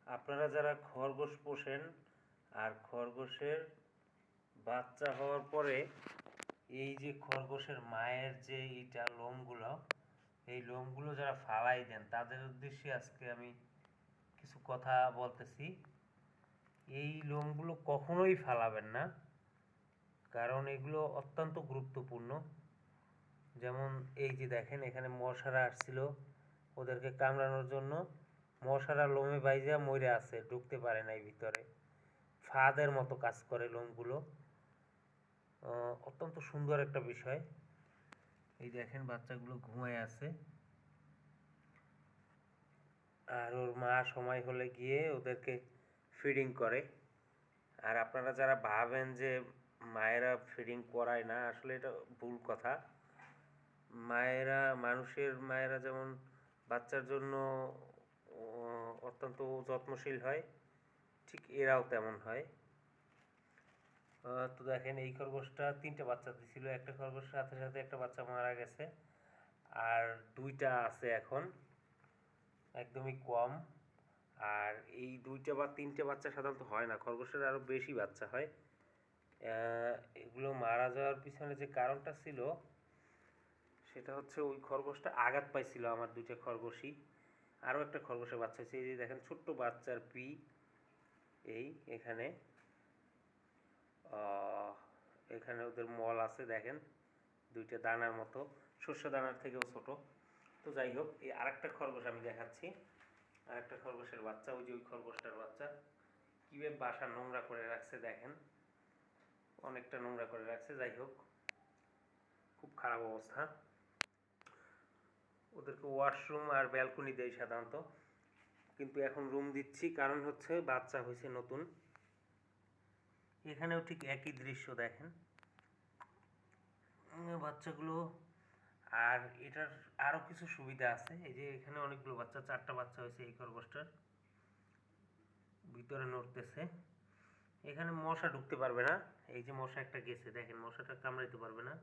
আপনারা যারা খরগোশ পোষেন আর খরগোশের বাচ্চা হওয়ার পরে এই যে খরগোশের মায়ের যে এইটা লোমগুলো, এই লোমগুলো যারা ফালাই দেন তাদের উদ্দেশ্যে আজকে আমি কিছু কথা বলতেছি। এই লোমগুলো কখনোই ফালাবেন না, কারণ এগুলো অত্যন্ত গুরুত্বপূর্ণ। যেমন এই যে দেখেন, এখানে মশারা আসছিল ওদেরকে কামড়ানোর জন্য, মশারা লোমে বাইজা মরে আছে, ঢুকতে পারে নাই ভিতরে। ফাঁদের মতো কাজ করে লোমগুলো, অত্যন্ত সুন্দর একটা বিষয়। এই দেখেন বাচ্চাগুলো ঘুমায় আছে, আর ওর মা সময় হলে গিয়ে ওদেরকে ফিডিং করে। আর আপনারা যারা ভাবেন যে মায়েরা ফিডিং করায় না, আসলে এটা ভুল কথা। মায়েরা, মানুষের মায়েরা যেমন বাচ্চার জন্য অত্যন্ত যত্নশীল হয়, ঠিক এরাও তেমন হয়। তো দেখেন, এই খরগোশটা 3টে বাচ্চা দিছিল। একটা খরগোশের সাথে সাথে একটা বাচ্চা মারা গেছে, আর 2টা আছে এখন, একদমই কম। আর এই 2টা বা 3টে বাচ্চা সাধারণত হয় না, খরগোশের আরও বেশি বাচ্চা হয়। এগুলো মারা যাওয়ার পিছনে যে কারণটা ছিল সেটা হচ্ছে ওই খরগোশটা আঘাত পাইছিল আমার 2টা খরগোশই। আরও একটা খরগোশের বাচ্চা হয়েছে, এই যে দেখেন ছোট্ট বাচ্চার পি, এই এখানে ওদের মল আছে দেখেন, 2টা দানার মতো, শস্য দানার থেকেও ছোট। তো যাই হোক, এই আরেকটা খরগোশ আমি দেখাচ্ছি, আরেকটা খরগোশের বাচ্চা, ওই যে ওই খরগোশটার বাচ্চা কীভাবে বাসা নোংরা করে রাখছে দেখেন, অনেকটা নোংরা করে রাখছে। যাই হোক, খুব খারাপ অবস্থা। ওদেরকে ওয়াশরুম আর ব্যালকনি দেয় সাধারণত, কিন্তু এখন রুম দিচ্ছি, কারণ হচ্ছে বাচ্চা হয়েছে নতুন। এখানেও ঠিক একই দৃশ্য দেখেন বাচ্চাগুলো। আর এটার আরও কিছু সুবিধা আছে, এই যে এখানে অনেকগুলো বাচ্চা, 4টা বাচ্চা হয়েছে এই খরগোশটার, ভিতরে নড়তেছে। এখানে মশা ঢুকতে পারবে না, এই যে মশা একটা গেছে দেখেন, মশাটা কামড়াইতে পারবে না।